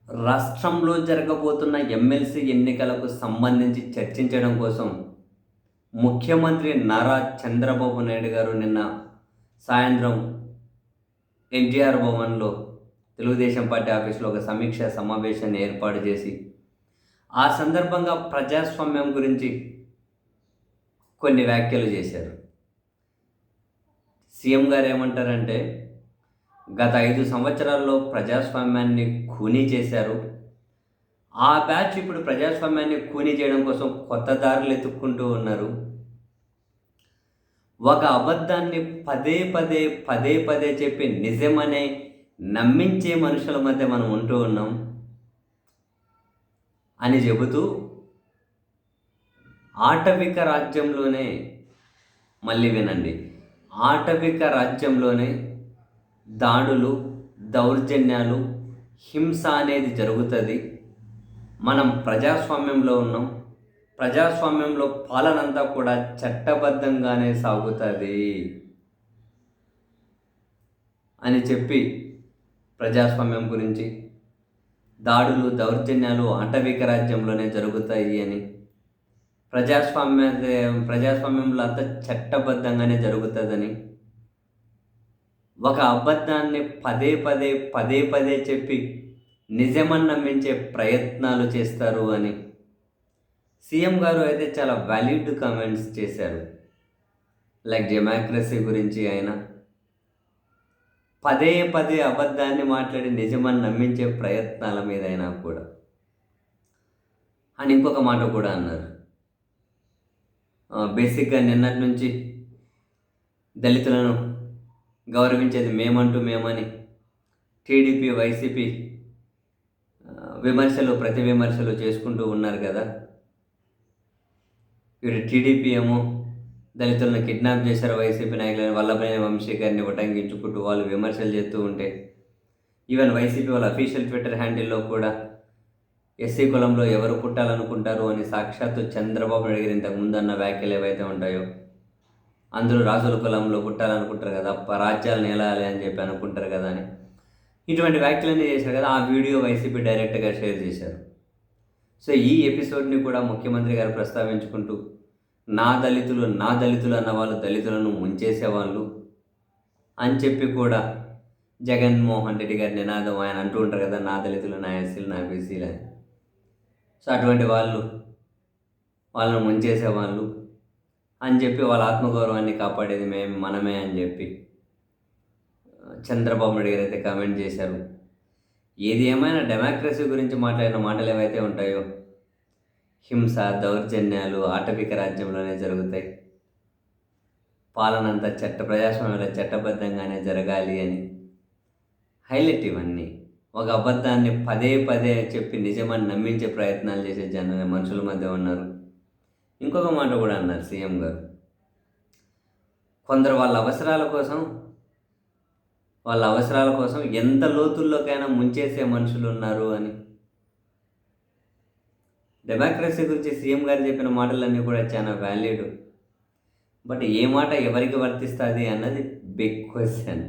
రాష్ట్రంలో జరగబోతున్న ఎమ్మెల్సీ ఎన్నికలకు సంబంధించి చర్చించడం కోసం ముఖ్యమంత్రి నారా చంద్రబాబు నాయుడు గారు నిన్న సాయంత్రం ఎన్టీఆర్ భవన్లో తెలుగుదేశం పార్టీ ఆఫీస్లో ఒక సమీక్ష సమావేశాన్ని ఏర్పాటు చేసి ఆ సందర్భంగా ప్రజాస్వామ్యం గురించి కొన్ని వ్యాఖ్యలు చేశారు. సీఎం గారు ఏమంటారంటే, గత 5 సంవత్సరాల్లో ప్రజాస్వామ్యాన్ని ఖూనీ చేశారు. ఆ బ్యాచ్ ఇప్పుడు ప్రజాస్వామ్యాన్ని ఖూనీ చేయడం కోసం కొత్త దారులు ఎతుక్కుంటూ ఉన్నారు. ఒక అబద్ధాన్ని పదే పదే చెప్పి నిజమనే నమ్మించే మనుషుల మధ్య మనం ఉంటూ ఉన్నాం అని చెబుతూ, ఆటవిక రాజ్యంలోనే, మళ్ళీ వినండి, ఆటవిక రాజ్యంలోనే దాడులు, దౌర్జన్యాలు, హింస అనేది జరుగుతుంది. మనం ప్రజాస్వామ్యంలో ఉన్నాం. ప్రజాస్వామ్యంలో పాలనంతా కూడా చట్టబద్ధంగానే సాగుతుంది అని చెప్పి, ప్రజాస్వామ్యం గురించి, దాడులు, దౌర్జన్యాలు ఆటవిక రాజ్యంలోనే జరుగుతాయి అని, ప్రజాస్వామ్యంలో అంతా చట్టబద్ధంగానే జరుగుతుందని, ఒక అబద్ధాన్ని పదే పదే చెప్పి నిజమని నమ్మించే ప్రయత్నాలు చేస్తారు అని సీఎం గారు అయితే చాలా వ్యాలిడ్ కామెంట్స్ చేశారు. లైక్ డెమోక్రసీ గురించి ఆయన పదే అబద్ధాన్ని మాట్లాడి నిజమని నమ్మించే ప్రయత్నాల మీద అయినా కూడా. అని ఇంకొక మాట కూడా అన్నారు. బేసిక్గా నిన్నటి నుంచి దళితులను గౌరవించేది మేమని టీడీపీ, వైసీపీ ప్రతి విమర్శలు చేసుకుంటూ ఉన్నారు కదా. ఇప్పుడు టీడీపీ ఏమో దళితులను కిడ్నాప్ చేశారు వైసీపీ నాయకులను, వల్లభనేని వంశీ గారిని ఉటంకించుకుంటూ వాళ్ళు విమర్శలు చేస్తూ ఉంటే, ఈవెన్ వైసీపీ వాళ్ళ అఫీషియల్ ట్విట్టర్ హ్యాండిల్లో కూడా ఎస్సీ కులంలో ఎవరు పుట్టాలనుకుంటారు అని సాక్షాత్తు చంద్రబాబు నాయుడు గారు ఇంతకుముందు అన్న వ్యాఖ్యలు ఏవైతే ఉంటాయో, అందరూ రాజుల కులంలో పుట్టాలనుకుంటారు కదా, రాజ్యాలను ఏలాలి అని చెప్పి అనుకుంటారు కదా అని ఇటువంటి వ్యాఖ్యలన్నీ చేశారు కదా. ఆ వీడియో వైసీపీ డైరెక్ట్గా షేర్ చేశారు. సో ఈ ఎపిసోడ్ని కూడా ముఖ్యమంత్రి గారు ప్రస్తావించుకుంటూ, నా దళితులు అన్న వాళ్ళు దళితులను ముంచేసేవాళ్ళు అని చెప్పి కూడా జగన్మోహన్ రెడ్డి గారి నినాదం ఆయన అంటూ ఉంటారు కదా, నా దళితులు, నా ఎస్సీలు, నా బీసీలు అని. సో అటువంటి వాళ్ళను ముంచేసేవాళ్ళు అని చెప్పి వాళ్ళ ఆత్మగౌరవాన్ని కాపాడేది మనమే అని చెప్పి చంద్రబాబు నాయుడు గారు అయితే కామెంట్ చేశారు. ఏది ఏమైనా డెమోక్రసీ గురించి మాట్లాడిన మాటలు ఏవైతే ఉంటాయో, హింస, దౌర్జన్యాలు ఆటవిక రాజ్యంలోనే జరుగుతాయి, పాలనంతా ప్రజాస్వామ్యంలో చట్టబద్ధంగానే జరగాలి అని హైలైట్. ఇవన్నీ ఒక అబద్ధాన్ని పదే చెప్పి నిజమని నమ్మించే ప్రయత్నాలు చేసే మనుషుల మధ్య ఉన్నారు. ఇంకొక మాట కూడా అన్నారు సీఎం గారు, కొందరు వాళ్ళ అవసరాల కోసం ఎంత లోతుల్లోకైనా ముంచేసే మనుషులు ఉన్నారు అని. డెమోక్రసీ గురించి సీఎం గారు చెప్పిన మాటలన్నీ కూడా చాలా వ్యాలిడ్. బట్ ఏ మాట ఎవరికి వర్తిస్తుంది అన్నది బిగ్ క్వశ్చన్.